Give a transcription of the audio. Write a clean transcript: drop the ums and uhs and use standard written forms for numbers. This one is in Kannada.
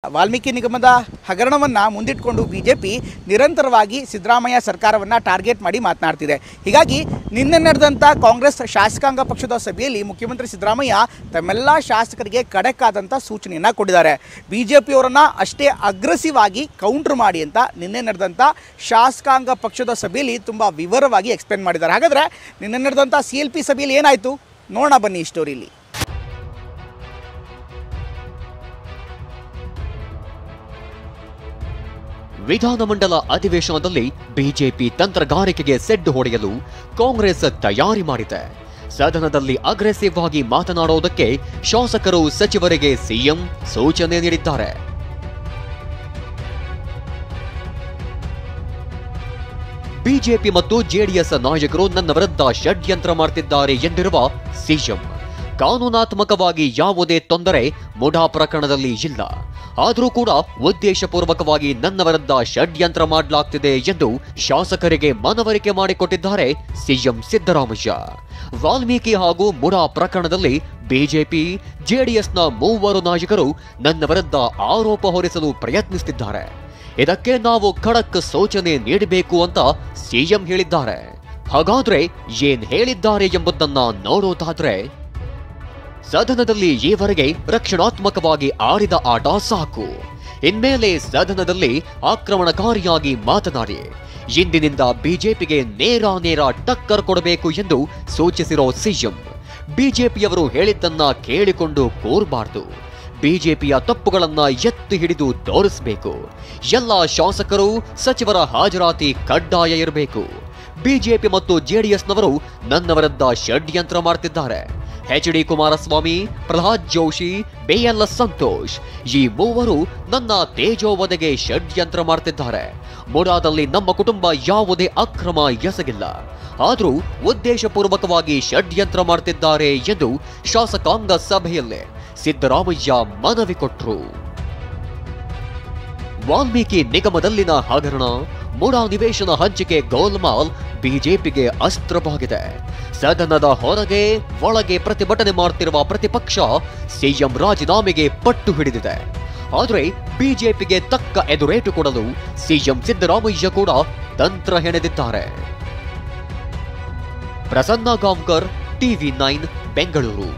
ವಾಲ್ಮೀಕಿ ನಿಗಮದ ಹಗರಣವನ್ನು ಮುಂದಿಟ್ಟುಕೊಂಡು ಬಿಜೆಪಿ ನಿರಂತರವಾಗಿ ಸಿದ್ದರಾಮಯ್ಯ ಸರ್ಕಾರವನ್ನು ಟಾರ್ಗೆಟ್ ಮಾಡಿ ಮಾತನಾಡ್ತಿದೆ. ಹೀಗಾಗಿ ನಿನ್ನೆ ನಡೆದಂಥ ಕಾಂಗ್ರೆಸ್ ಶಾಸಕಾಂಗ ಪಕ್ಷದ ಸಭೆಯಲ್ಲಿ ಮುಖ್ಯಮಂತ್ರಿ ಸಿದ್ದರಾಮಯ್ಯ ತಮ್ಮೆಲ್ಲ ಶಾಸಕರಿಗೆ ಖಡಕ್ಕಾದಂಥ ಸೂಚನೆಯನ್ನು ಕೊಟ್ಟಿದ್ದಾರೆ. ಬಿಜೆಪಿಯವರನ್ನು ಅಷ್ಟೇ ಅಗ್ರೆಸಿವ್ ಆಗಿ ಕೌಂಟರ್ ಮಾಡಿ ಅಂತ ನಿನ್ನೆ ನಡೆದಂಥ ಶಾಸಕಾಂಗ ಪಕ್ಷದ ಸಭೆಯಲ್ಲಿ ತುಂಬ ವಿವರವಾಗಿ ಎಕ್ಸ್ಪ್ಲೇನ್ ಮಾಡಿದ್ದಾರೆ. ಹಾಗಾದರೆ ನಿನ್ನೆ ನಡೆದಂಥ CLP ಸಭೆಯಲ್ಲಿ ಏನಾಯಿತು ನೋಡೋಣ ಬನ್ನಿ ಈ ಸ್ಟೋರಿಯಲ್ಲಿ. ವಿಧಾನಮಂಡಲ ಅಧಿವೇಶನದಲ್ಲಿ ಬಿಜೆಪಿ ತಂತ್ರಗಾರಿಕೆಗೆ ಸೆಡ್ಡು ಹೊಡೆಯಲು ಕಾಂಗ್ರೆಸ್ ತಯಾರಿ ಮಾಡಿದೆ. ಸದನದಲ್ಲಿ ಅಗ್ರೆಸಿವ್ ಆಗಿ ಮಾತನಾಡುವುದಕ್ಕೆ ಶಾಸಕರು ಸಚಿವರಿಗೆ ಸಿಎಂ ಸೂಚನೆ ನೀಡಿದ್ದಾರೆ. ಬಿಜೆಪಿ ಮತ್ತು ಜೆಡಿಎಸ್ ನಾಯಕರು ನನ್ನ ವಿರುದ್ಧ ಷಡ್ಯಂತ್ರ ಮಾಡ್ತಿದ್ದಾರೆ ಎಂದಿರುವ ಸಿಎಂ, ಕಾನೂನಾತ್ಮಕವಾಗಿ ಯಾವುದೇ ತೊಂದರೆ ಮುಡಾ ಪ್ರಕರಣದಲ್ಲಿ ಇಲ್ಲ, ಆದರೂ ಕೂಡ ಉದ್ದೇಶಪೂರ್ವಕವಾಗಿ ನನ್ನ ವಿರುದ್ಧ ಷಡ್ಯಂತ್ರ ಮಾಡಲಾಗ್ತಿದೆ ಎಂದು ಶಾಸಕರಿಗೆ ಮನವರಿಕೆ ಮಾಡಿಕೊಟ್ಟಿದ್ದಾರೆ ಸಿಎಂ ಸಿದ್ದರಾಮಯ್ಯ. ವಾಲ್ಮೀಕಿ ಹಾಗೂ ಮುಡಾ ಪ್ರಕರಣದಲ್ಲಿ ಬಿಜೆಪಿ ಜೆಡಿಎಸ್ನ ಮೂವರು ನಾಯಕರು ನನ್ನ ವಿರುದ್ಧ ಆರೋಪ ಹೊರಿಸಲು ಪ್ರಯತ್ನಿಸುತ್ತಿದ್ದಾರೆ. ಇದಕ್ಕೆ ನಾವು ಖಡಕ್ ಸೂಚನೆ ನೀಡಬೇಕು ಅಂತ ಸಿಎಂ ಹೇಳಿದ್ದಾರೆ. ಹಾಗಾದ್ರೆ ಏನ್ ಹೇಳಿದ್ದಾರೆ ಎಂಬುದನ್ನ ನೋಡೋದಾದ್ರೆ, ಸದನದಲ್ಲಿ ಈವರೆಗೆ ರಕ್ಷಣಾತ್ಮಕವಾಗಿ ಆಡಿದ ಆಟ ಸಾಕು, ಇನ್ಮೇಲೆ ಸದನದಲ್ಲಿ ಆಕ್ರಮಣಕಾರಿಯಾಗಿ ಮಾತನಾಡಿ ಇಂದಿನಿಂದ ಬಿಜೆಪಿಗೆ ನೇರ ಟಕ್ಕರ್ ಕೊಡಬೇಕು ಎಂದು ಸೂಚಿಸಿರೋ ಸಿಎಂ, ಬಿಜೆಪಿಯವರು ಹೇಳಿದ್ದನ್ನ ಕೇಳಿಕೊಂಡು ಕೂರಬಾರದು, ಬಿಜೆಪಿಯ ತಪ್ಪುಗಳನ್ನ ಎತ್ತಿ ಹಿಡಿದು ತೋರಿಸಬೇಕು, ಎಲ್ಲ ಶಾಸಕರು ಸಚಿವರ ಹಾಜರಾತಿ ಕಡ್ಡಾಯ ಇರಬೇಕು, ಬಿಜೆಪಿ ಮತ್ತು ಜೆಡಿಎಸ್ನವರು ನನ್ನ ವಿರುದ್ಧ ಷಡ್ಯಂತ್ರ ಮಾಡ್ತಿದ್ದಾರೆ, HD ಕುಮಾರಸ್ವಾಮಿ, ಪ್ರಹ್ಲಾದ್ ಜೋಶಿ, BLS ಸಂತೋಷ್ ಈ ಮೂವರು ನನ್ನ ತೇಜೋವಧೆಗೆ ಷಡ್ಯಂತ್ರ ಮಾಡ್ತಿದ್ದಾರೆ. ಮುಡಾದಲ್ಲಿ ನಮ್ಮ ಕುಟುಂಬ ಯಾವುದೇ ಅಕ್ರಮ ಎಸಗಿಲ್ಲ, ಆದರೂ ಉದ್ದೇಶಪೂರ್ವಕವಾಗಿ ಷಡ್ಯಂತ್ರ ಮಾಡ್ತಿದ್ದಾರೆ ಎಂದು ಶಾಸಕಾಂಗ ಸಭೆಯಲ್ಲೇ ಸಿದ್ದರಾಮಯ್ಯ ಮನವಿ ಕೊಟ್ಟರು. ವಾಲ್ಮೀಕಿ ನಿಗಮದಲ್ಲಿನ ಹಗರಣ, ಮುಡಾ ನಿವೇಶನ ಹಂಚಿಕೆ ಗೋಲ್ಮಾಲ್ ಬಿಜೆಪಿಗೆ ಅಸ್ತ್ರವಾಗಿದೆ. ಸದನದ ಹೊರಗೆ ಒಳಗೆ ಪ್ರತಿಭಟನೆ ಮಾಡುತ್ತಿರುವ ಪ್ರತಿಪಕ್ಷ ಸಿಎಂ ರಾಜೀನಾಮೆಗೆ ಪಟ್ಟು ಹಿಡಿದಿದೆ. ಆದರೆ ಬಿಜೆಪಿಗೆ ತಕ್ಕ ಎದುರೇಟು ಕೊಡಲು ಸಿಎಂ ಸಿದ್ದರಾಮಯ್ಯ ಕೂಡ ತಂತ್ರ ಹೆಣೆದಿದ್ದಾರೆ. ಪ್ರಸನ್ನ ಗಾಂವ್ಕರ್, TV9 ಬೆಂಗಳೂರು.